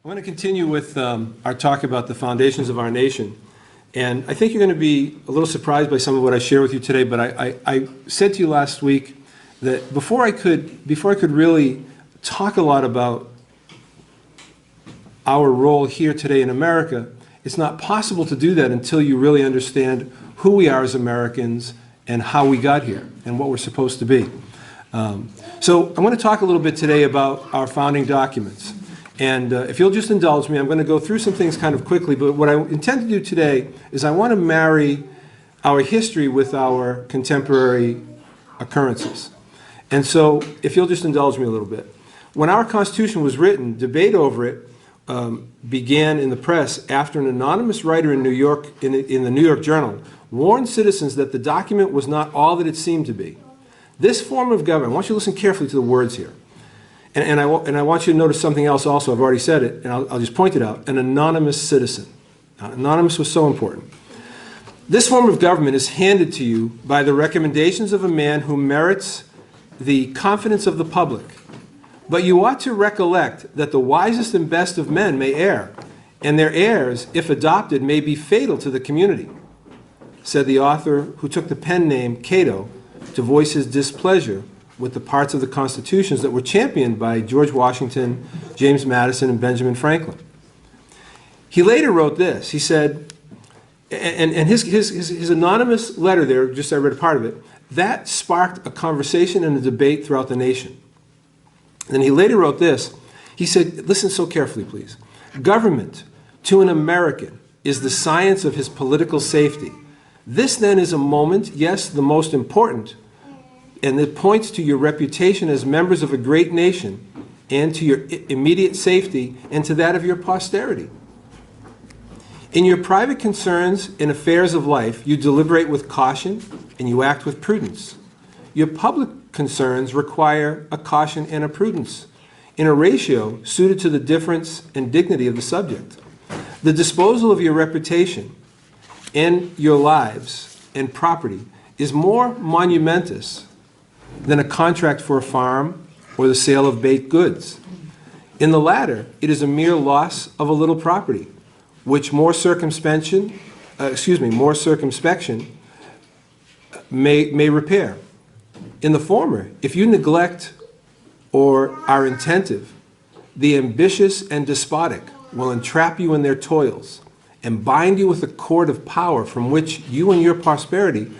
I'm going to continue with our talk about the foundations of our nation. And I think you're going to be a little surprised by some of what I share with you today, but I said to you last week that before I could really talk a lot about our role here today in America, it's not possible to do that until you really understand who we are as Americans and how we got here and what we're supposed to be. So I'm going to talk a little bit today about our founding documents. And if you'll just indulge me, I'm going to go through some things kind of quickly, but what I intend to do today is I want to marry our history with our contemporary occurrences. And so if you'll just indulge me a little bit. When our Constitution was written, debate over it began in the press after an anonymous writer in New York, in the New York Journal, warned citizens that the document was not all that it seemed to be. This form of government, I want you to listen carefully to the words here. And I want you to notice something else also. I've already said it, and I'll just point it out. An anonymous citizen. Anonymous was so important. This form of government is handed to you by the recommendations of a man who merits the confidence of the public. But you ought to recollect that the wisest and best of men may err, and their errors, if adopted, may be fatal to the community, said the author who took the pen name Cato to voice his displeasure with the parts of the constitutions that were championed by George Washington, James Madison, and Benjamin Franklin. He later wrote this. He said, and his anonymous letter there, just I read a part of it, that sparked a conversation and a debate throughout the nation. And he later wrote this. He said, listen so carefully, please. Government, to an American, is the science of his political safety. This then is a moment, yes, the most important, and it points to your reputation as members of a great nation and to your immediate safety and to that of your posterity. In your private concerns and affairs of life, you deliberate with caution and you act with prudence. Your public concerns require a caution and a prudence in a ratio suited to the difference and dignity of the subject. The disposal of your reputation and your lives and property is more monumentous than a contract for a farm or the sale of baked goods. In the latter, it is a mere loss of a little property, which more circumspection may repair. In the former, if you neglect or are inattentive, the ambitious and despotic will entrap you in their toils and bind you with a cord of power from which you and your posterity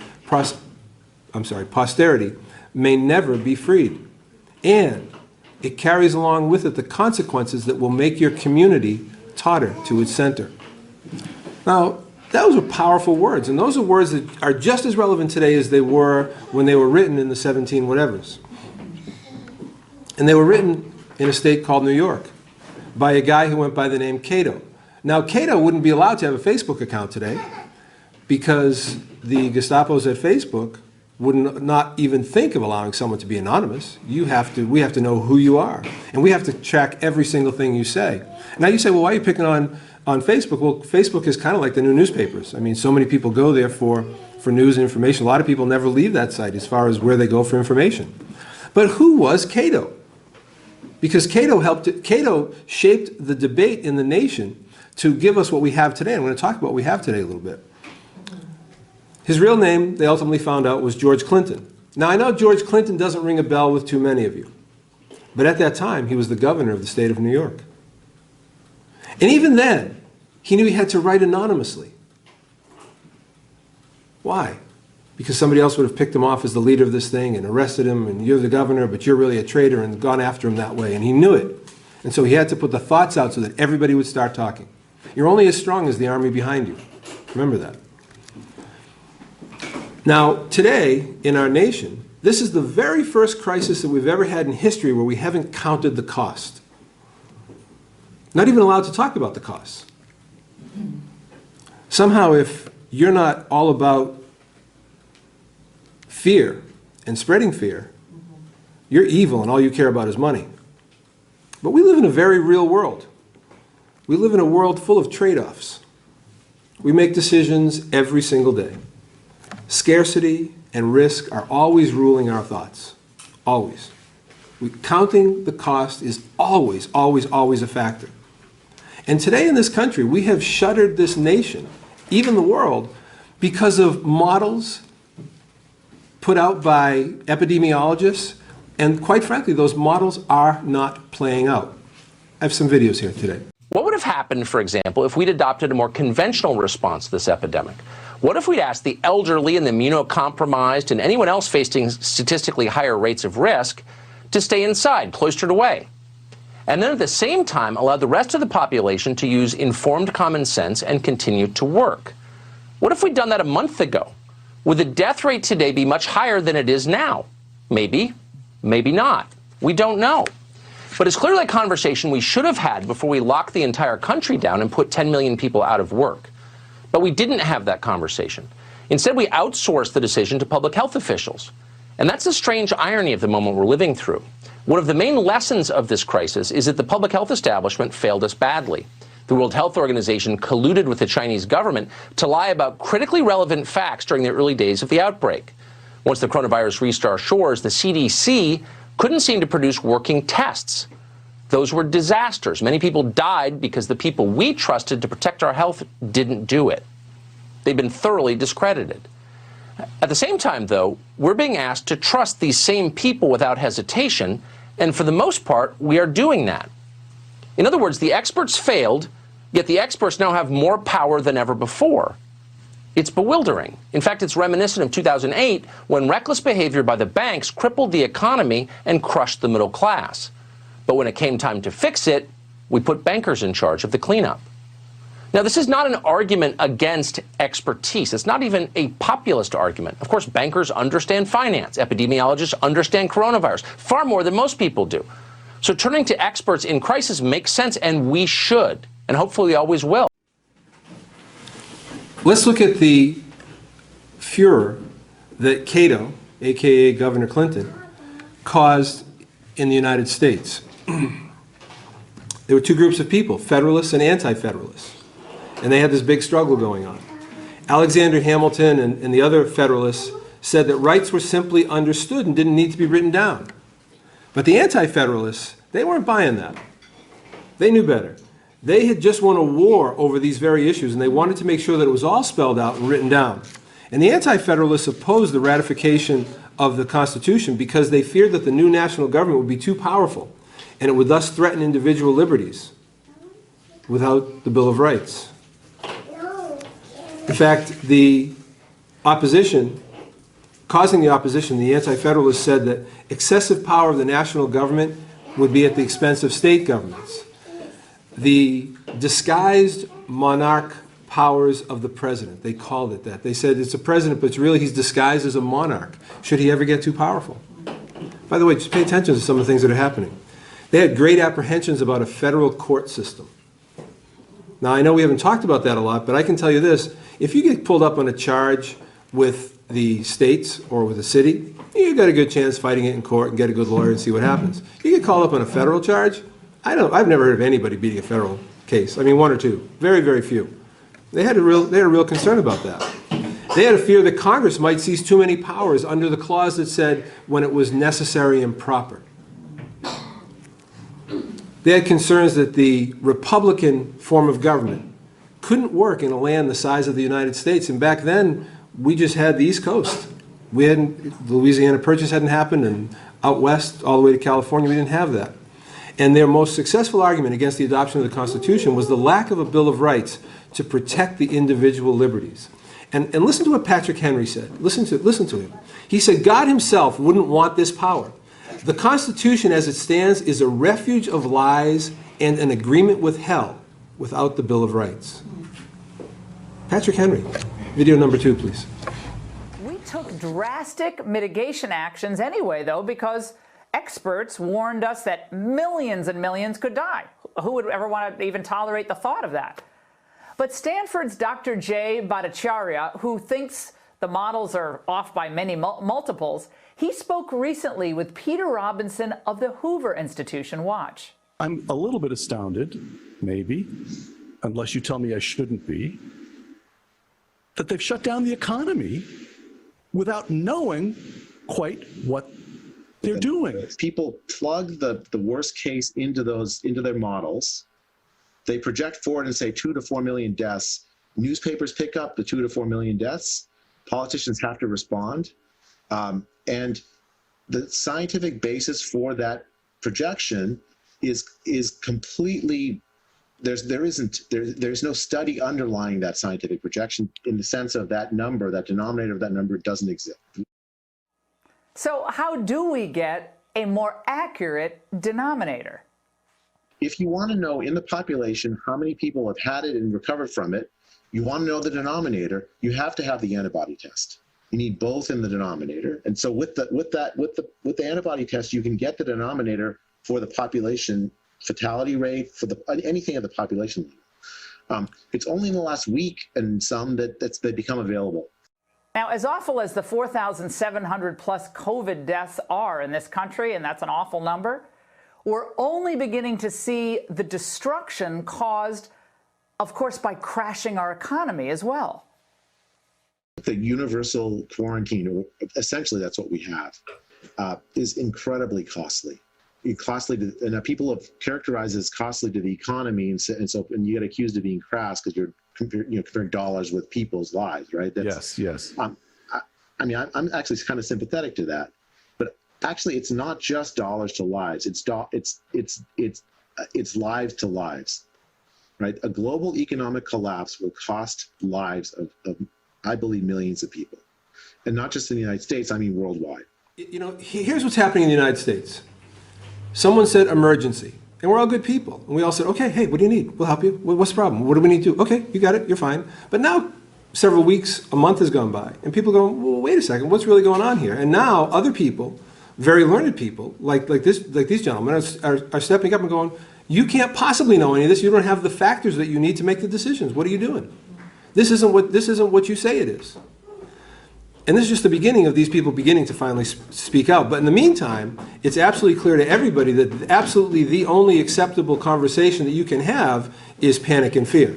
may never be freed. And it carries along with it the consequences that will make your community totter to its center. Now, those are powerful words, and those are words that are just as relevant today as they were when they were written in the 17 whatevers. And they were written in a state called New York by a guy who went by the name Cato. Now, Cato wouldn't be allowed to have a Facebook account today because the Gestapos at Facebook would not even think of allowing someone to be anonymous. We have to know who you are, and we have to track every single thing you say. Now you say, well, why are you picking on Facebook? Well, Facebook is kind of like the new newspapers. I mean, so many people go there for news and information. A lot of people never leave that site as far as where they go for information. But who was Cato? Because Cato shaped the debate in the nation to give us what we have today. I'm going to talk about what we have today a little bit. His real name, they ultimately found out, was George Clinton. Now, I know George Clinton doesn't ring a bell with too many of you, but at that time, he was the governor of the state of New York. And even then, he knew he had to write anonymously. Why? Because somebody else would have picked him off as the leader of this thing and arrested him, and you're the governor, but you're really a traitor, and gone after him that way, and he knew it. And so he had to put the thoughts out so that everybody would start talking. You're only as strong as the army behind you. Remember that. Now, today, in our nation, this is the very first crisis that we've ever had in history where we haven't counted the cost. Not even allowed to talk about the costs. Somehow, if you're not all about fear and spreading fear, you're evil and all you care about is money. But we live in a very real world. We live in a world full of trade-offs. We make decisions every single day. Scarcity and risk are always ruling our thoughts. Always. Counting the cost is always, always, always a factor. And today in this country, we have shuttered this nation, even the world, because of models put out by epidemiologists, and quite frankly, those models are not playing out. I have some videos here today. What would have happened, for example, if we'd adopted a more conventional response to this epidemic? What if we'd asked the elderly and the immunocompromised and anyone else facing statistically higher rates of risk to stay inside, cloistered away? And then at the same time allowed the rest of the population to use informed common sense and continue to work? What if we'd done that a month ago? Would the death rate today be much higher than it is now? Maybe, maybe not. We don't know. But it's clearly a conversation we should have had before we locked the entire country down and put 10 million people out of work. But we didn't have that conversation. Instead, we outsourced the decision to public health officials. And that's the strange irony of the moment we're living through. One of the main lessons of this crisis is that the public health establishment failed us badly. The World Health Organization colluded with the Chinese government to lie about critically relevant facts during the early days of the outbreak. Once the coronavirus reached our shores, the CDC couldn't seem to produce working tests. Those were disasters. Many people died because the people we trusted to protect our health didn't do it. They've been thoroughly discredited. At the same time, though, we're being asked to trust these same people without hesitation, and for the most part, we are doing that. In other words, the experts failed, yet the experts now have more power than ever before. It's bewildering. In fact, it's reminiscent of 2008, when reckless behavior by the banks crippled the economy and crushed the middle class. But when it came time to fix it, we put bankers in charge of the cleanup. Now, this is not an argument against expertise. It's not even a populist argument. Of course, bankers understand finance. Epidemiologists understand coronavirus far more than most people do. So turning to experts in crisis makes sense, and we should, and hopefully we always will. Let's look at the furor that Cato, aka Governor Clinton, caused in the United States. There were two groups of people, Federalists and Anti-Federalists, and they had this big struggle going on. Alexander Hamilton and the other Federalists said that rights were simply understood and didn't need to be written down. But the Anti-Federalists, they weren't buying that. They knew better. They had just won a war over these very issues, and they wanted to make sure that it was all spelled out and written down. And the Anti-Federalists opposed the ratification of the Constitution because they feared that the new national government would be too powerful, and it would thus threaten individual liberties without the Bill of Rights. In fact, the opposition, causing the opposition, the Anti-Federalists said that excessive power of the national government would be at the expense of state governments. The disguised monarch powers of the president, they called it that. They said it's a president, but it's really he's disguised as a monarch, should he ever get too powerful. By the way, just pay attention to some of the things that are happening. They had great apprehensions about a federal court system. Now, I know we haven't talked about that a lot, but I can tell you this. If you get pulled up on a charge with the states or with a city, you've got a good chance fighting it in court and get a good lawyer and see what happens. You get called up on a federal charge, I've never heard of anybody beating a federal case. I mean, one or two. Very, very few. They had a real concern about that. They had a fear that Congress might seize too many powers under the clause that said when it was necessary and proper. They had concerns that the Republican form of government couldn't work in a land the size of the United States. And back then, we just had the East Coast. The Louisiana Purchase hadn't happened, and out west, all the way to California, we didn't have that. And their most successful argument against the adoption of the Constitution was the lack of a Bill of Rights to protect the individual liberties. And listen to what Patrick Henry said. Listen to him. He said, God himself wouldn't want this power. The Constitution as it stands is a refuge of lies and an agreement with hell without the Bill of Rights. Patrick Henry. Video number 2, please. We took drastic mitigation actions anyway, though, because experts warned us that millions and millions could die. Who would ever want to even tolerate the thought of that? But Stanford's Dr. Jay Bhattacharya, who thinks the models are off by many multiples, he spoke recently with Peter Robinson of the Hoover Institution. Watch. I'm a little bit astounded, maybe, unless you tell me I shouldn't be, that they've shut down the economy without knowing quite what they're doing. People plug the worst case into their models, They project forward and say 2 to 4 million deaths. Newspapers pick up the 2 to 4 million deaths. Politicians have to respond. And the scientific basis for that projection is completely, there's no study underlying that scientific projection in the sense of that number, that denominator of that number doesn't exist. So how do we get a more accurate denominator? If you want to know in the population how many people have had it and recovered from it, you want to know the denominator, you have to have the antibody test. You need both in the denominator. And so with the antibody test, you can get the denominator for the population fatality rate, for anything at the population level. It's only in the last week and some that they become available. Now, as awful as the 4,700 plus COVID deaths are in this country, and that's an awful number, we're only beginning to see the destruction caused, of course, by crashing our economy as well. The universal quarantine, or essentially that's what we have, is incredibly costly. And people have characterized it as costly to the economy, and you get accused of being crass because you're comparing dollars with people's lives, right? Yes. I mean, I'm actually kind of sympathetic to that, but actually, it's not just dollars to lives. It's lives to lives, right? A global economic collapse will cost lives of I believe, millions of people, and not just in the United States. I mean, worldwide. You know, here's what's happening in the United States. Someone said emergency, and we're all good people. And we all said, okay, hey, what do you need? We'll help you. What's the problem? What do we need to do? Okay, you got it. You're fine. But now, several weeks, a month has gone by, and people go, well, wait a second. What's really going on here? And now other people, very learned people, like these gentlemen, are stepping up and going, you can't possibly know any of this. You don't have the factors that you need to make the decisions. What are you doing? This isn't what you say it is. And this is just the beginning of these people beginning to finally speak out. But in the meantime, it's absolutely clear to everybody that absolutely the only acceptable conversation that you can have is panic and fear.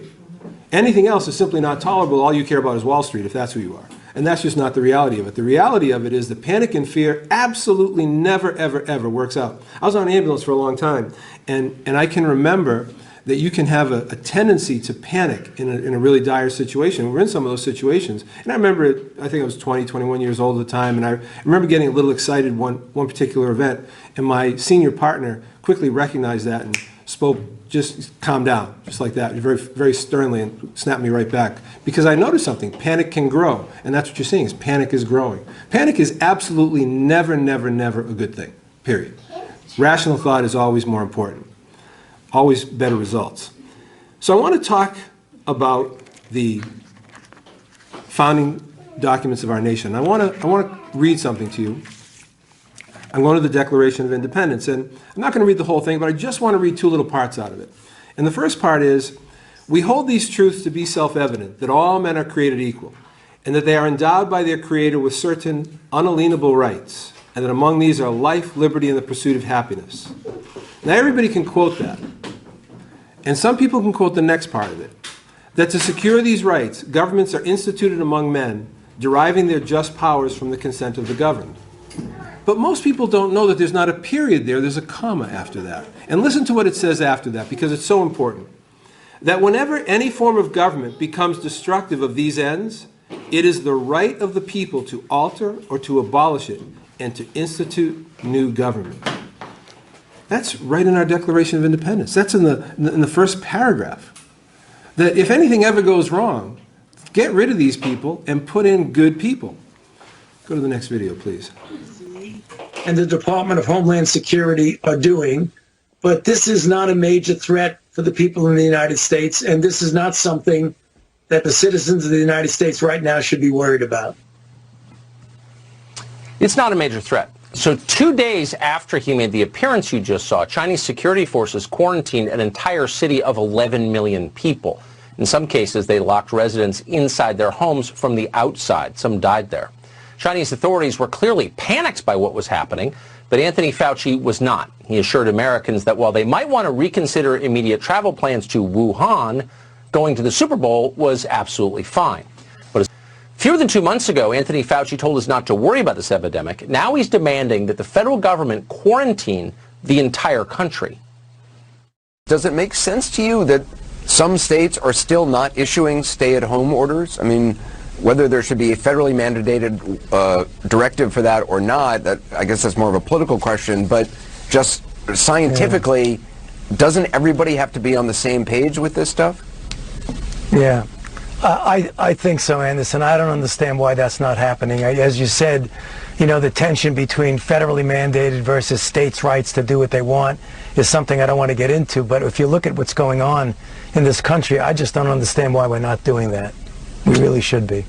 Anything else is simply not tolerable. All you care about is Wall Street, if that's who you are. And that's just not the reality of it. The reality of it is that panic and fear absolutely never, ever, ever works out. I was on an ambulance for a long time, and I can remember that you can have a tendency to panic in a really dire situation. We're in some of those situations. And I remember, I think I was 20, 21 years old at the time, and I remember getting a little excited one particular event, and my senior partner quickly recognized that and spoke, just calm down, just like that, very, very sternly, and snapped me right back. Because I noticed something, panic can grow, and that's what you're seeing, is panic is growing. Panic is absolutely never, never, never a good thing, period. Rational thought is always more important. Always better results. So I want to talk about the founding documents of our nation. I want to read something to you. I'm going to the Declaration of Independence, and I'm not going to read the whole thing, but I just want to read two little parts out of it. And the first part is, we hold these truths to be self-evident, that all men are created equal, and that they are endowed by their Creator with certain unalienable rights, and that among these are life, liberty, and the pursuit of happiness. Now everybody can quote that. And some people can quote the next part of it, that to secure these rights, governments are instituted among men, deriving their just powers from the consent of the governed. But most people don't know that there's not a period there, there's a comma after that. And listen to what it says after that, because it's so important. That whenever any form of government becomes destructive of these ends, it is the right of the people to alter or to abolish it and to institute new government. That's right in our Declaration of Independence. That's in the first paragraph. That if anything ever goes wrong, get rid of these people and put in good people. Go to the next video, please. And the Department of Homeland Security are doing, but this is not a major threat for the people in the United States, and this is not something that the citizens of the United States right now should be worried about. It's not a major threat. So 2 days after he made the appearance you just saw, Chinese security forces quarantined an entire city of 11 million people. In some cases, they locked residents inside their homes from the outside. Some died there. Chinese authorities were clearly panicked by what was happening, but Anthony Fauci was not. He assured Americans that while they might want to reconsider immediate travel plans to Wuhan, going to the Super Bowl was absolutely fine. Fewer than 2 months ago, Anthony Fauci told us not to worry about this epidemic. Now he's demanding that the federal government quarantine the entire country. Does it make sense to you that some states are still not issuing stay-at-home orders? I mean, whether there should be a federally mandated directive for that or not, that, I guess that's more of a political question, but just scientifically, doesn't everybody have to be on the same page with this stuff? Yeah, I think so, Anderson. I don't understand why that's not happening. As you said, you know, the tension between federally mandated versus states' rights to do what they want is something I don't want to get into. But if you look at what's going on in this country, I just don't understand why we're not doing that. We really should be.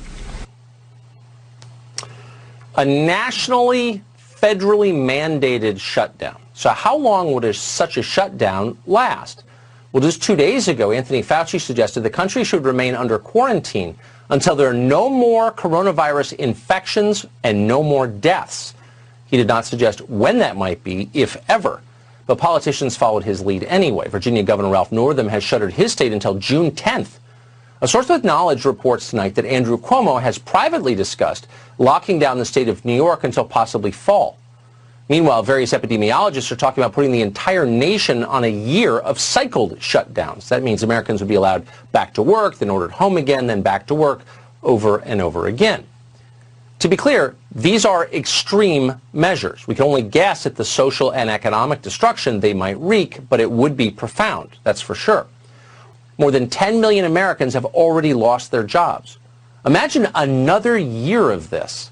A nationally, federally mandated shutdown. So how long would such a shutdown last? Well, just 2 days ago, Anthony Fauci suggested the country should remain under quarantine until there are no more coronavirus infections and no more deaths. He did not suggest when that might be, if ever. But politicians followed his lead anyway. Virginia Governor Ralph Northam has shuttered his state until June 10th. A source with knowledge reports tonight that Andrew Cuomo has privately discussed locking down the state of New York until possibly fall. Meanwhile, various epidemiologists are talking about putting the entire nation on a year of cycled shutdowns. That means Americans would be allowed back to work, then ordered home again, then back to work over and over again. To be clear, these are extreme measures. We can only guess at the social and economic destruction they might wreak, but it would be profound, that's for sure. More than 10 million Americans have already lost their jobs. Imagine another year of this.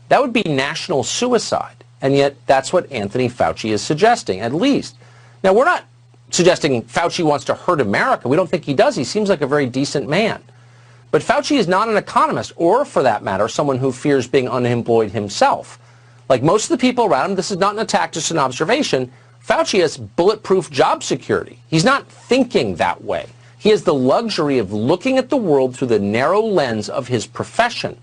That would be national suicide. And yet, that's what Anthony Fauci is suggesting, at least. Now, we're not suggesting Fauci wants to hurt America. We don't think he does. He seems like a very decent man. But Fauci is not an economist, or, for that matter, someone who fears being unemployed himself. Like most of the people around him, this is not an attack, just an observation. Fauci has bulletproof job security. He's not thinking that way. He has the luxury of looking at the world through the narrow lens of his profession.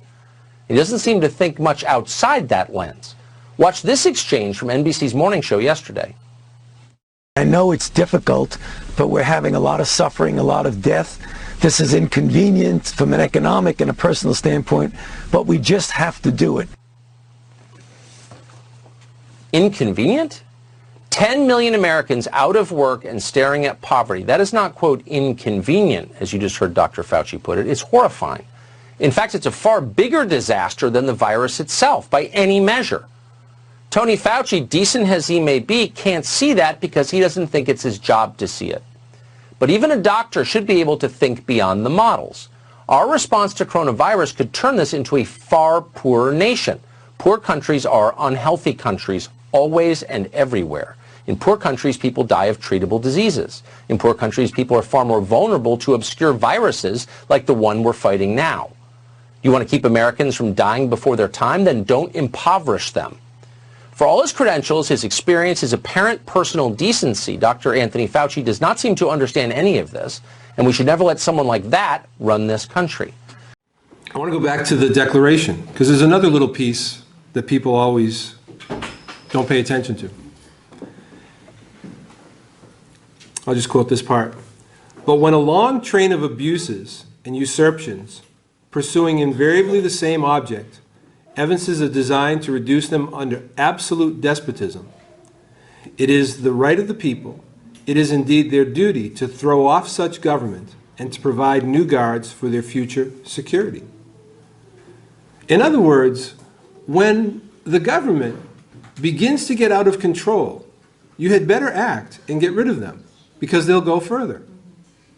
He doesn't seem to think much outside that lens. Watch this exchange from NBC's morning show yesterday. I know it's difficult, but we're having a lot of suffering, a lot of death. This is inconvenient from an economic and a personal standpoint, but we just have to do it. Inconvenient? 10 million Americans out of work and staring at poverty. That is not, quote, inconvenient, as you just heard Dr. Fauci put it. It's horrifying. In fact, it's a far bigger disaster than the virus itself, by any measure. Tony Fauci, decent as he may be, can't see that because he doesn't think it's his job to see it. But even a doctor should be able to think beyond the models. Our response to coronavirus could turn this into a far poorer nation. Poor countries are unhealthy countries, always and everywhere. In poor countries, people die of treatable diseases. In poor countries, people are far more vulnerable to obscure viruses like the one we're fighting now. You want to keep Americans from dying before their time? Then don't impoverish them. For all his credentials, his experience, his apparent personal decency, Dr. Anthony Fauci does not seem to understand any of this, and we should never let someone like that run this country. I want to go back to the Declaration, because there's another little piece that people always don't pay attention to. I'll just quote this part. But when a long train of abuses and usurpations, pursuing invariably the same object, evinces a design to reduce them under absolute despotism, it is the right of the people, it is indeed their duty to throw off such government and to provide new guards for their future security. In other words, when the government begins to get out of control, you had better act and get rid of them, because they'll go further.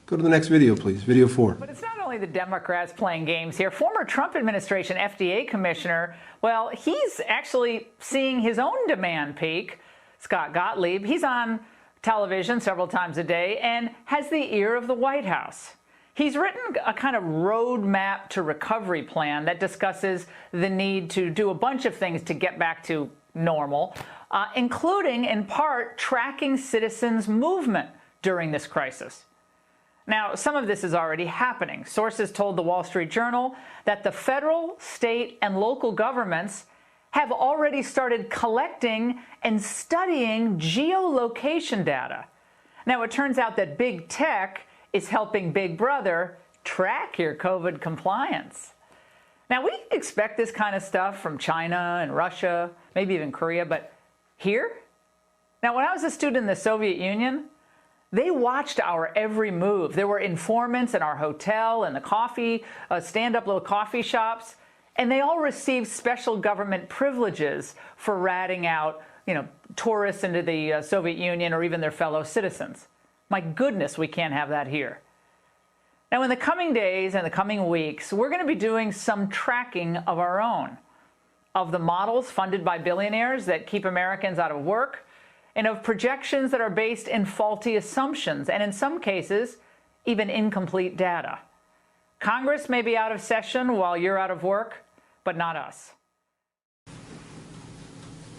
Go to the next video, please, video 4. But it's not only the Democrats playing games here. Former Trump administration FDA commissioner, well, he's actually seeing his own demand peak. Scott Gottlieb, he's on television several times a day and has the ear of the White House. He's written a kind of roadmap to recovery plan that discusses the need to do a bunch of things to get back to normal, including, in part, tracking citizens' movement during this crisis. Now, some of this is already happening. Sources told the Wall Street Journal that the federal, state, and local governments have already started collecting and studying geolocation data. Now, it turns out that big tech is helping Big Brother track your COVID compliance. Now, we expect this kind of stuff from China and Russia, maybe even Korea, but here? Now, when I was a student in the Soviet Union, They watched our every move. There were informants in our hotel and the coffee, stand-up little coffee shops, and they all received special government privileges for ratting out, tourists into the Soviet Union or even their fellow citizens. My goodness, we can't have that here. Now, in the coming days and the coming weeks, we're going to be doing some tracking of our own, of the models funded by billionaires that keep Americans out of work, and of projections that are based in faulty assumptions, and in some cases, even incomplete data. Congress may be out of session while you're out of work, but not us.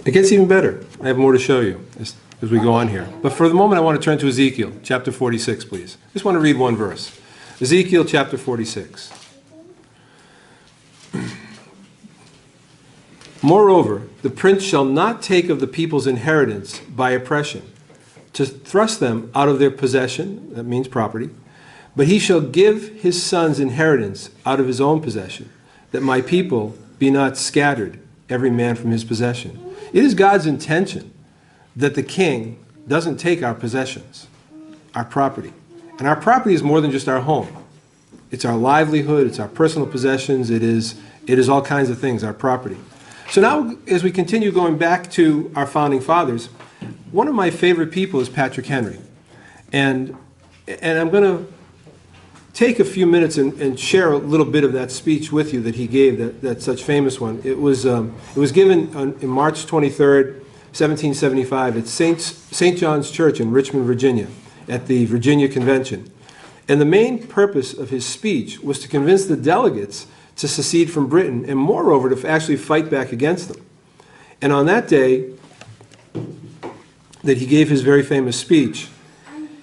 It gets even better. I have more to show you as we go on here. But for the moment, I want to turn to Ezekiel, chapter 46, please. I just want to read one verse. Ezekiel, chapter 46. Moreover, the prince shall not take of the people's inheritance by oppression, to thrust them out of their possession, that means property, but he shall give his son's inheritance out of his own possession, that my people be not scattered, every man from his possession. It is God's intention that the king doesn't take our possessions, our property. And our property is more than just our home. It's our livelihood, it's our personal possessions, it is all kinds of things, our property. So now, as we continue going back to our founding fathers, one of my favorite people is Patrick Henry. And I'm going to take a few minutes and share a little bit of that speech with you that he gave, that such famous one. It was given in March 23rd, 1775 at St. John's Church in Richmond, Virginia, at the Virginia Convention. And the main purpose of his speech was to convince the delegates to secede from Britain, and moreover, to actually fight back against them. And on that day that he gave his very famous speech,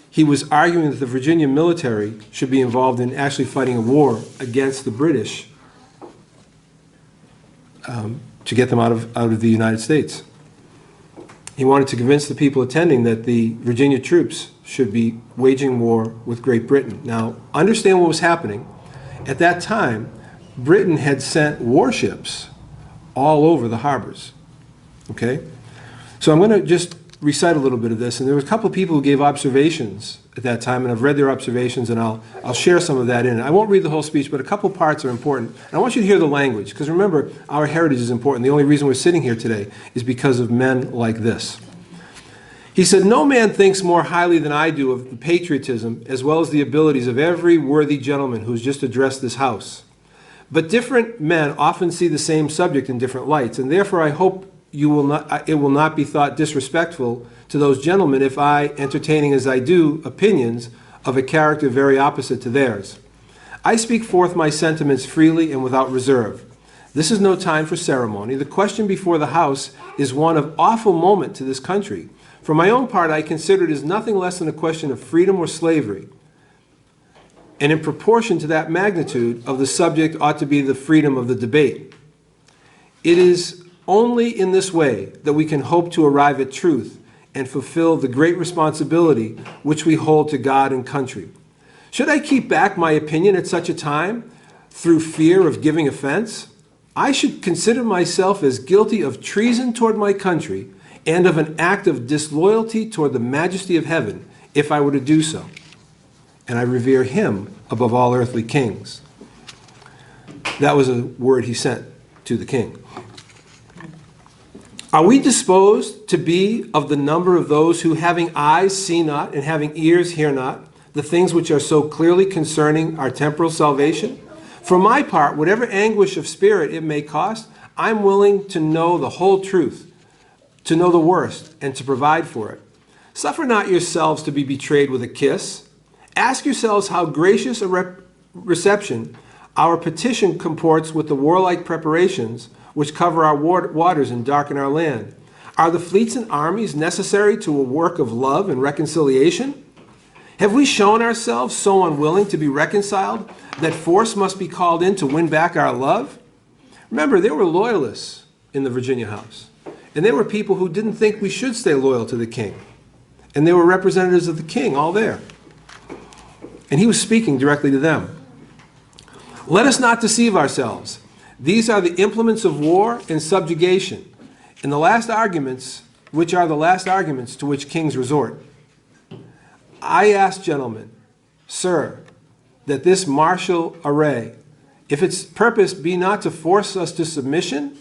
he was arguing that the Virginia military should be involved in actually fighting a war against the British to get them out of the United States. He wanted to convince the people attending that the Virginia troops should be waging war with Great Britain. Now, understand what was happening. At that time, Britain had sent warships all over the harbors, okay? So I'm going to just recite a little bit of this, and there were a couple of people who gave observations at that time, and I've read their observations, and I'll share some of that in it. I won't read the whole speech, but a couple parts are important. And I want you to hear the language, because remember, our heritage is important. The only reason we're sitting here today is because of men like this. He said, "No man thinks more highly than I do of the patriotism as well as the abilities of every worthy gentleman who's just addressed this House. But different men often see the same subject in different lights, and therefore I hope it will not be thought disrespectful to those gentlemen if I, entertaining as I do opinions of a character very opposite to theirs. I speak forth my sentiments freely and without reserve. This is no time for ceremony. The question before the House is one of awful moment to this country. For my own part, I consider it as nothing less than a question of freedom or slavery. And in proportion to that magnitude of the subject ought to be the freedom of the debate. It is only in this way that we can hope to arrive at truth and fulfill the great responsibility which we hold to God and country. Should I keep back my opinion at such a time through fear of giving offense? I should consider myself as guilty of treason toward my country and of an act of disloyalty toward the majesty of heaven if I were to do so. And I revere him above all earthly kings." That was a word he sent to the king. "Are we disposed to be of the number of those who, having eyes, see not, and having ears, hear not, the things which are so clearly concerning our temporal salvation? For my part, whatever anguish of spirit it may cost, I'm willing to know the whole truth, to know the worst, and to provide for it. Suffer not yourselves to be betrayed with a kiss. Ask yourselves how gracious a reception our petition comports with the warlike preparations which cover our waters and darken our land. Are the fleets and armies necessary to a work of love and reconciliation? Have we shown ourselves so unwilling to be reconciled that force must be called in to win back our love?" Remember, there were loyalists in the Virginia House, and there were people who didn't think we should stay loyal to the king. And there were representatives of the king all there. And he was speaking directly to them. "Let us not deceive ourselves. These are the implements of war and subjugation, and the last arguments, which are the last arguments to which kings resort. I ask, gentlemen, sir, that this martial array, if its purpose be not to force us to submission,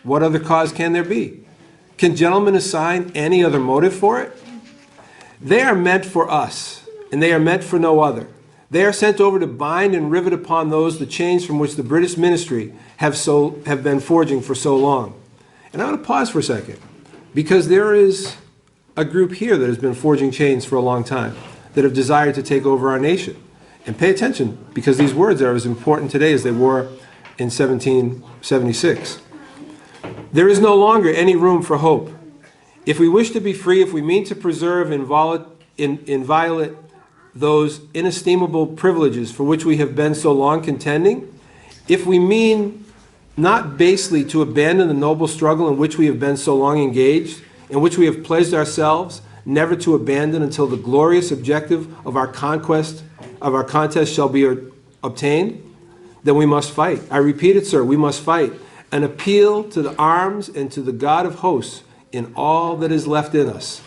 what other cause can there be? Can gentlemen assign any other motive for it? They are meant for us, and they are meant for no other. They are sent over to bind and rivet upon those the chains from which the British ministry have been forging for so long. And I want to pause for a second, because there is a group here that has been forging chains for a long time, that have desired to take over our nation. And pay attention, because these words are as important today as they were in 1776. There is no longer any room for hope. If we wish to be free, if we mean to preserve inviolate those inestimable privileges for which we have been so long contending, if we mean not basely to abandon the noble struggle in which we have been so long engaged, in which we have pledged ourselves never to abandon until the glorious objective of our contest shall be obtained, then we must fight. I repeat it, sir, we must fight. An appeal to the arms and to the God of hosts in all that is left in us.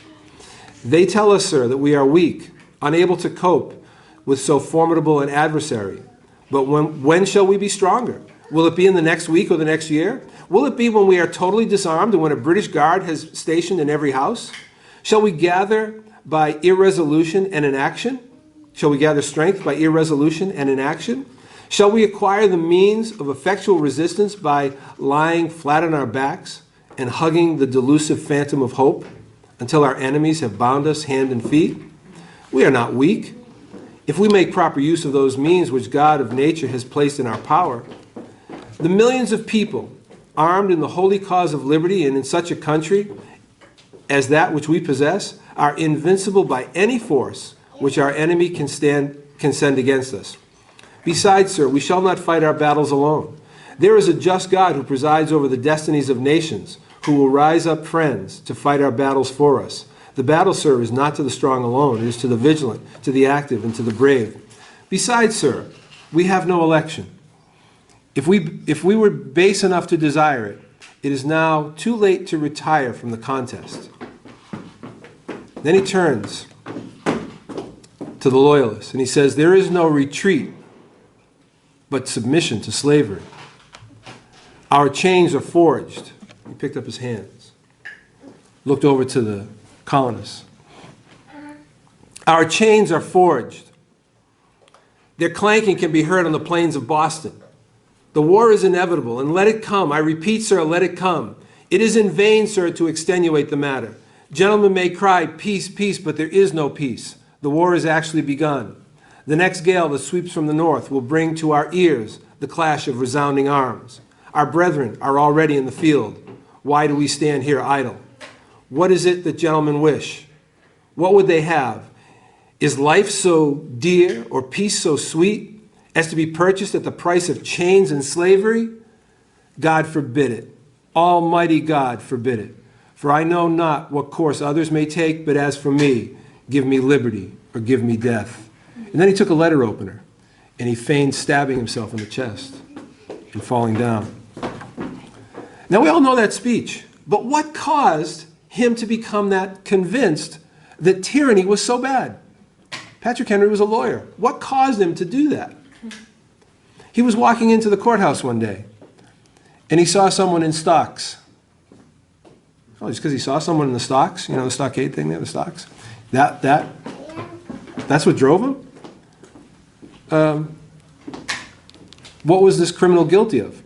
They tell us, sir, that we are weak, unable to cope with so formidable an adversary. But when shall we be stronger? Will it be in the next week or the next year? Will it be when we are totally disarmed and when a British guard has stationed in every house? Shall we gather by irresolution and inaction? Shall we gather strength by irresolution and inaction? Shall we acquire the means of effectual resistance by lying flat on our backs and hugging the delusive phantom of hope until our enemies have bound us hand and feet? We are not weak. If we make proper use of those means which God of nature has placed in our power, the millions of people armed in the holy cause of liberty and in such a country as that which we possess are invincible by any force which our enemy can send against us. Besides, sir, we shall not fight our battles alone. There is a just God who presides over the destinies of nations, who will rise up friends to fight our battles for us. The battle, sir, is not to the strong alone. It is to the vigilant, to the active, and to the brave. Besides, sir, we have no election. If we were base enough to desire it, it is now too late to retire from the contest. Then he turns to the loyalists, and he says, there is no retreat but submission to slavery. Our chains are forged. He picked up his hands, looked over to the colonists. Our chains are forged. Their clanking can be heard on the plains of Boston. The war is inevitable, and let it come. I repeat, sir, let it come. It is in vain, sir, to extenuate the matter. Gentlemen may cry, peace, peace, but there is no peace. The war has actually begun. The next gale that sweeps from the north will bring to our ears the clash of resounding arms. Our brethren are already in the field. Why do we stand here idle? What is it that gentlemen wish? What would they have? Is life so dear or peace so sweet as to be purchased at the price of chains and slavery? God forbid it. Almighty God forbid it. For I know not what course others may take, but as for me, give me liberty or give me death. And then he took a letter opener and he feigned stabbing himself in the chest and falling down. Now we all know that speech, but what caused him to become that convinced that tyranny was so bad? Patrick Henry was a lawyer. What caused him to do that? He was walking into the courthouse one day and he saw someone in stocks. Oh, just because he saw someone in the stocks, you know, the stockade thing there, the stocks. That's what drove him? What was this criminal guilty of?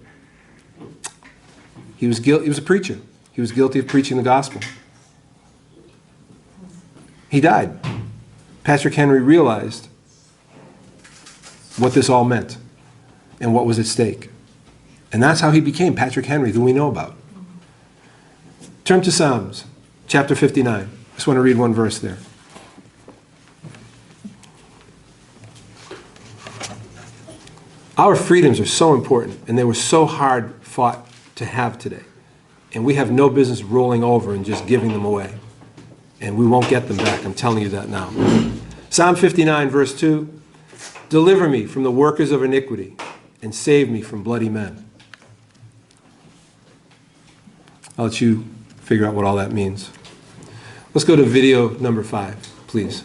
He was a preacher. He was guilty of preaching the gospel. He died. Patrick Henry realized what this all meant and what was at stake. And that's how he became Patrick Henry, who we know about. Turn to Psalms, chapter 59. I just want to read one verse there. Our freedoms are so important, and they were so hard fought to have today. And we have no business rolling over and just giving them away. And we won't get them back, I'm telling you that now. Psalm 59, verse 2, deliver me from the workers of iniquity and save me from bloody men. I'll let you figure out what all that means. Let's go to video number 5, please.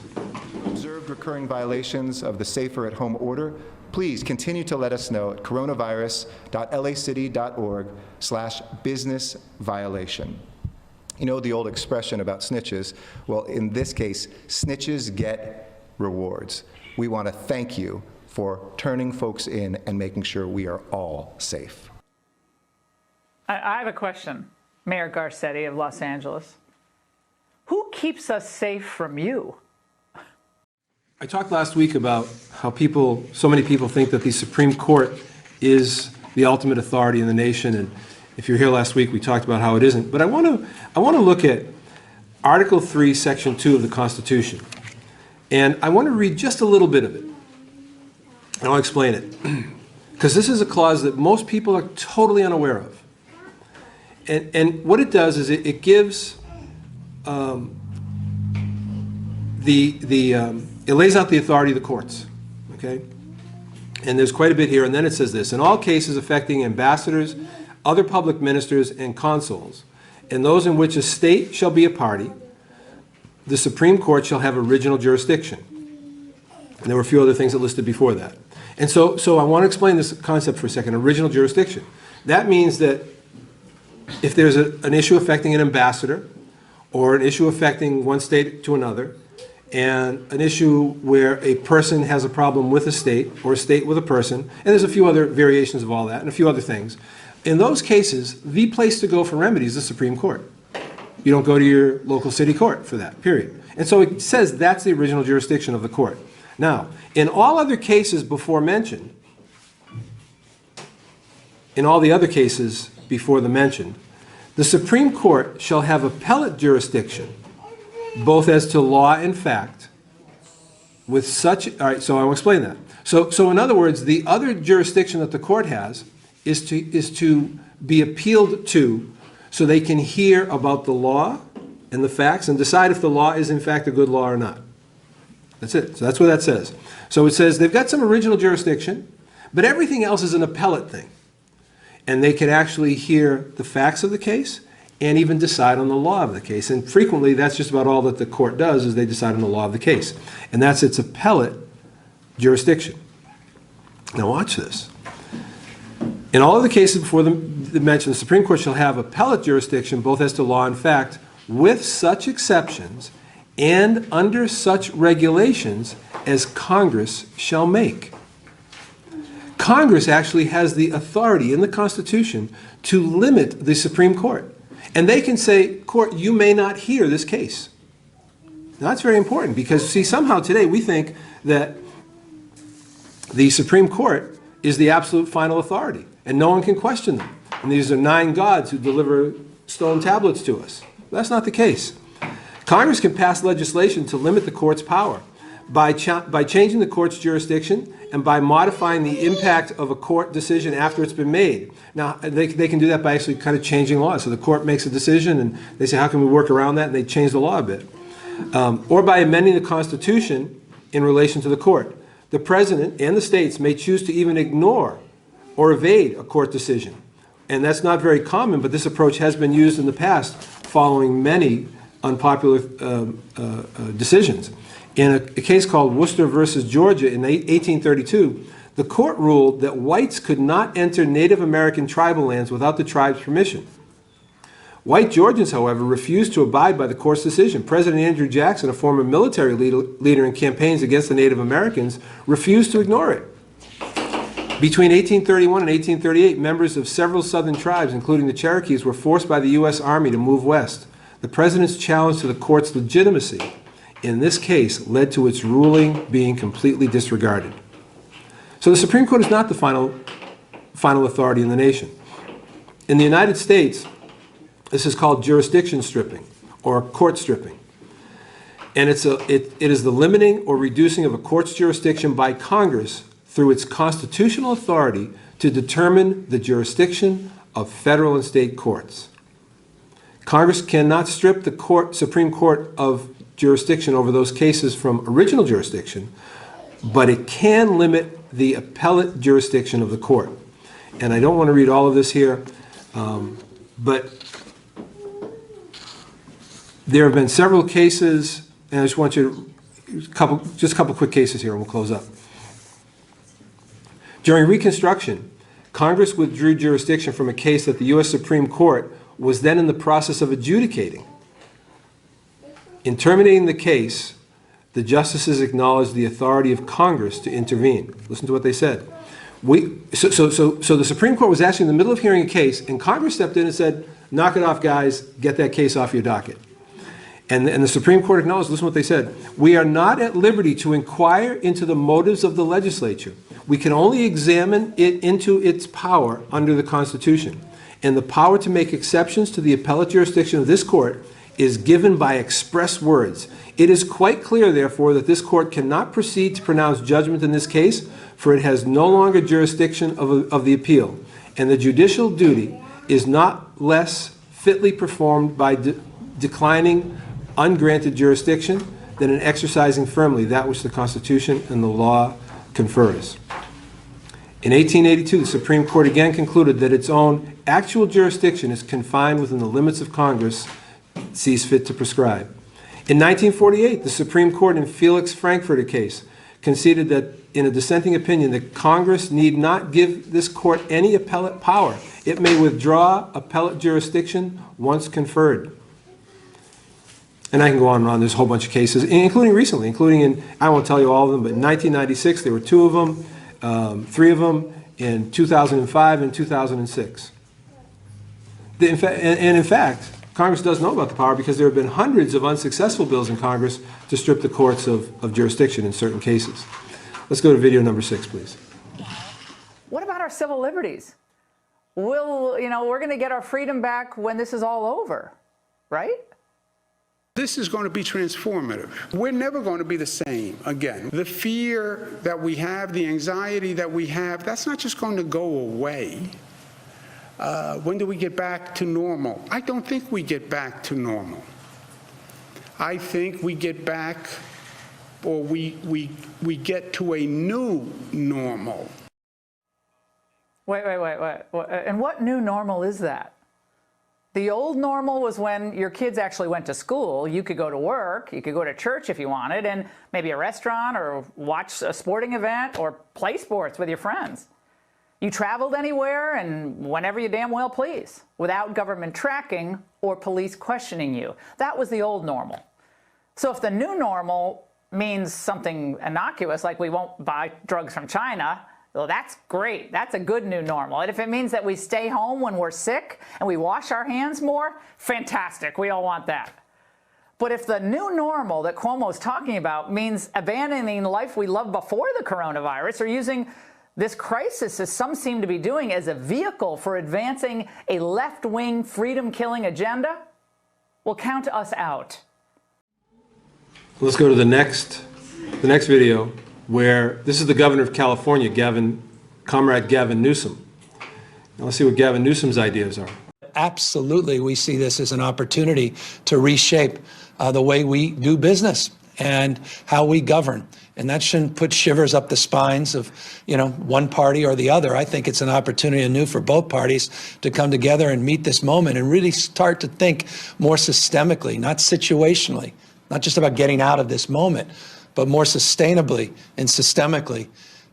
reoccurring violations of the Safer at Home order, please continue to let us know at coronavirus.lacity.org/business violation. You know the old expression about snitches? Well, in this case, snitches get rewards. We want to thank you for turning folks in and making sure we are all safe. I have a question, Mayor Garcetti of Los Angeles. Who keeps us safe from you? I talked last week about how so many people think that the Supreme Court is the ultimate authority in the nation, and if you're here last week, we talked about how it isn't. But I want to look at Article 3, Section 2 of the Constitution, and I want to read just a little bit of it, and I'll explain it, because this is a clause that most people are totally unaware of. And what it does is it gives it lays out the authority of the courts, okay? And there's quite a bit here, and then it says this: in all cases affecting ambassadors, other public ministers, and consuls, and those in which a state shall be a party, the Supreme Court shall have original jurisdiction. And there were a few other things that listed before that. And so I want to explain this concept for a second, original jurisdiction. That means that if there's an issue affecting an ambassador, or an issue affecting one state to another, and an issue where a person has a problem with a state, or a state with a person, and there's a few other variations of all that, and a few other things. In those cases, the place to go for remedy is the Supreme Court. You don't go to your local city court for that, period. And so it says that's the original jurisdiction of the court. Now, in all other cases before mentioned, in all the other cases before the mentioned, the Supreme Court shall have appellate jurisdiction, both as to law and fact, with such, all right, so I'll explain that. So in other words, the other jurisdiction that the court has is to be appealed to, so they can hear about the law and the facts and decide if the law is in fact a good law or not. That's it. So that's what that says. So it says they've got some original jurisdiction, but everything else is an appellate thing. And they can actually hear the facts of the case and even decide on the law of the case. And frequently, that's just about all that the court does, is they decide on the law of the case. And that's its appellate jurisdiction. Now watch this. In all of the cases before the mentioned, the Supreme Court shall have appellate jurisdiction, both as to law and fact, with such exceptions and under such regulations as Congress shall make. Congress actually has the authority in the Constitution to limit the Supreme Court. And they can say, court, you may not hear this case. Now, that's very important because, see, somehow today we think that the Supreme Court is the absolute final authority and no one can question them. And these are 9 gods who deliver stone tablets to us. That's not the case. Congress can pass legislation to limit the court's power by changing the court's jurisdiction and by modifying the impact of a court decision after it's been made. Now, they can do that by actually kind of changing laws. So the court makes a decision and they say, how can we work around that? And they change the law a bit. Or by amending the Constitution in relation to the court. The president and the states may choose to even ignore or evade a court decision. And that's not very common, but this approach has been used in the past following many unpopular decisions. In a case called Worcester versus Georgia in 1832, the court ruled that whites could not enter Native American tribal lands without the tribe's permission. White Georgians, however, refused to abide by the court's decision. President Andrew Jackson, a former military leader in campaigns against the Native Americans, refused to ignore it. Between 1831 and 1838, members of several southern tribes, including the Cherokees, were forced by the U.S. Army to move west. The president's challenge to the court's legitimacy in this case led to its ruling being completely disregarded. So the Supreme Court is not the final authority in the nation. In the United States, this is called jurisdiction stripping or court stripping. And it is the limiting or reducing of a court's jurisdiction by Congress through its constitutional authority to determine the jurisdiction of federal and state courts. Congress cannot strip the Supreme Court of jurisdiction over those cases from original jurisdiction, but it can limit the appellate jurisdiction of the court. And I don't want to read all of this here, but there have been several cases, and I just want you just a couple quick cases here and we'll close up. During Reconstruction, Congress withdrew jurisdiction from a case that the U.S. Supreme Court was then in the process of adjudicating. In terminating the case, the justices acknowledged the authority of Congress to intervene. Listen to what they said. So the Supreme Court was actually in the middle of hearing a case, and Congress stepped in and said, knock it off, guys, get that case off your docket. And the Supreme Court acknowledged, listen to what they said, we are not at liberty to inquire into the motives of the legislature. We can only examine it into its power under the Constitution. And the power to make exceptions to the appellate jurisdiction of this court is given by express words. It is quite clear, therefore, that this court cannot proceed to pronounce judgment in this case, for it has no longer jurisdiction of the appeal. And the judicial duty is not less fitly performed by declining ungranted jurisdiction than in exercising firmly that which the Constitution and the law confers. In 1882, the Supreme Court again concluded that its own actual jurisdiction is confined within the limits of Congress sees fit to prescribe. In 1948, the Supreme Court in Felix Frankfurter case conceded that in a dissenting opinion that Congress need not give this court any appellate power. It may withdraw appellate jurisdiction once conferred. And I can go on and on. There's a whole bunch of cases, including recently, including in, I won't tell you all of them, but in 1996, there were 2 of them, 3 of them in 2005 and 2006. In fact, Congress does know about the power because there have been hundreds of unsuccessful bills in Congress to strip the courts of jurisdiction in certain cases. Let's go to video number 6, please. What about our civil liberties? We're going to get our freedom back when this is all over, right? This is going to be transformative. We're never going to be the same again. The fear that we have, the anxiety that we have, that's not just going to go away. When do we get back to normal? I don't think we get back to normal. I think we get back, or we get to a new normal. Wait. And what new normal is that? The old normal was when your kids actually went to school. You could go to work, you could go to church if you wanted, and maybe a restaurant or watch a sporting event or play sports with your friends. You traveled anywhere and whenever you damn well please, without government tracking or police questioning you. That was the old normal. So if the new normal means something innocuous, like we won't buy drugs from China, well, that's great. That's a good new normal. And if it means that we stay home when we're sick and we wash our hands more, fantastic. We all want that. But if the new normal that Cuomo's talking about means abandoning the life we loved before the coronavirus, or using this crisis, as some seem to be doing, as a vehicle for advancing a left-wing freedom-killing agenda, well, count us out. Let's go to the next video, where this is the governor of California, Comrade Gavin Newsom. Now let's see what Gavin Newsom's ideas are. Absolutely, we see this as an opportunity to reshape the way we do business and how we govern. And that shouldn't put shivers up the spines of, one party or the other. I think it's an opportunity anew for both parties to come together and meet this moment and really start to think more systemically, not situationally, not just about getting out of this moment, but more sustainably and systemically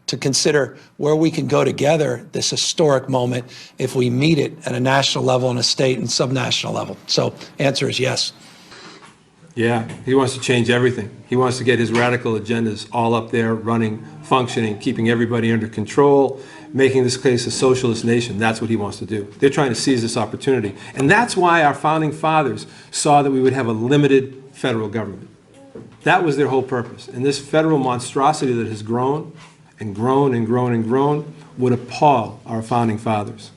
to consider where we can go together this historic moment if we meet it at a national level and a state and subnational level. So answer is yes. Yeah, he wants to change everything. He wants to get his radical agendas all up there, running, functioning, keeping everybody under control, making this place a socialist nation. That's what he wants to do. They're trying to seize this opportunity. And that's why our founding fathers saw that we would have a limited federal government. That was their whole purpose. And this federal monstrosity that has grown and grown and grown and grown would appall our founding fathers.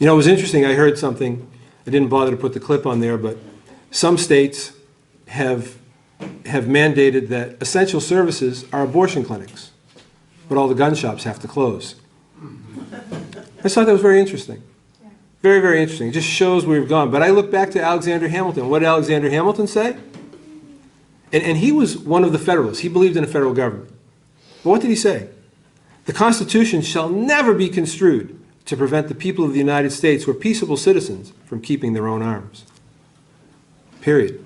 It was interesting. I heard something. I didn't bother to put the clip on there, but some states have mandated that essential services are abortion clinics, but all the gun shops have to close. I just thought that was very interesting. Very, very interesting. It just shows where we've gone. But I look back to Alexander Hamilton. What did Alexander Hamilton say? And he was one of the Federalists. He believed in a federal government. But what did he say? The Constitution shall never be construed to prevent the people of the United States who are peaceable citizens from keeping their own arms. Period.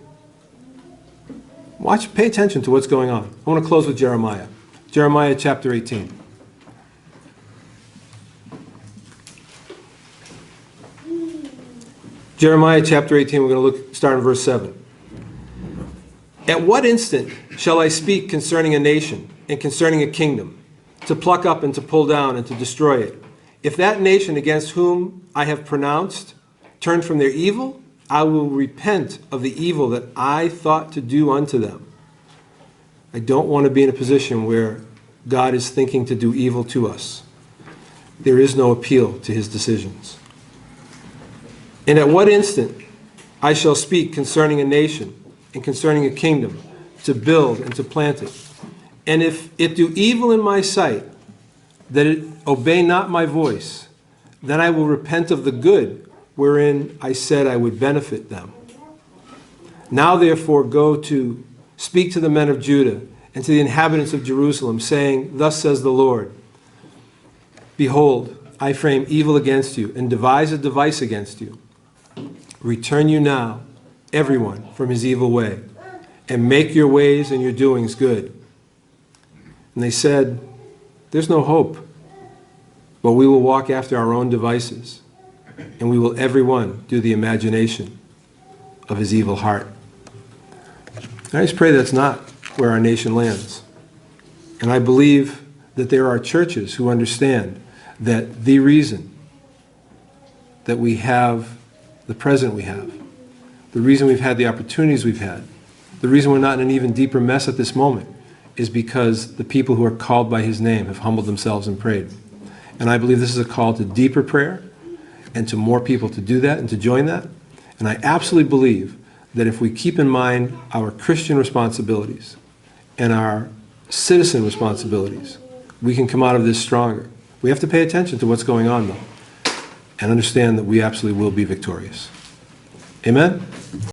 pay attention to what's going on. I want to close with Jeremiah. Jeremiah chapter 18. Jeremiah chapter 18, we're going to start in verse 7. At what instant shall I speak concerning a nation and concerning a kingdom, to pluck up and to pull down and to destroy it? If that nation against whom I have pronounced turn from their evil, I will repent of the evil that I thought to do unto them. I don't want to be in a position where God is thinking to do evil to us. There is no appeal to his decisions. And at what instant I shall speak concerning a nation and concerning a kingdom, to build and to plant it. And if it do evil in my sight, that it obey not my voice, then I will repent of the good wherein I said I would benefit them. Now therefore go to speak to the men of Judah and to the inhabitants of Jerusalem, saying, Thus says the Lord, Behold, I frame evil against you, and devise a device against you. Return you now, everyone, from his evil way, and make your ways and your doings good. And they said, There's no hope, but we will walk after our own devices, and we will every one do the imagination of his evil heart. I just pray that's not where our nation lands. And I believe that there are churches who understand that the reason that we have the president we have, the reason we've had the opportunities we've had, the reason we're not in an even deeper mess at this moment is because the people who are called by his name have humbled themselves and prayed. And I believe this is a call to deeper prayer and to more people to do that and to join that. And I absolutely believe that if we keep in mind our Christian responsibilities and our citizen responsibilities, we can come out of this stronger. We have to pay attention to what's going on, though, and understand that we absolutely will be victorious. Amen?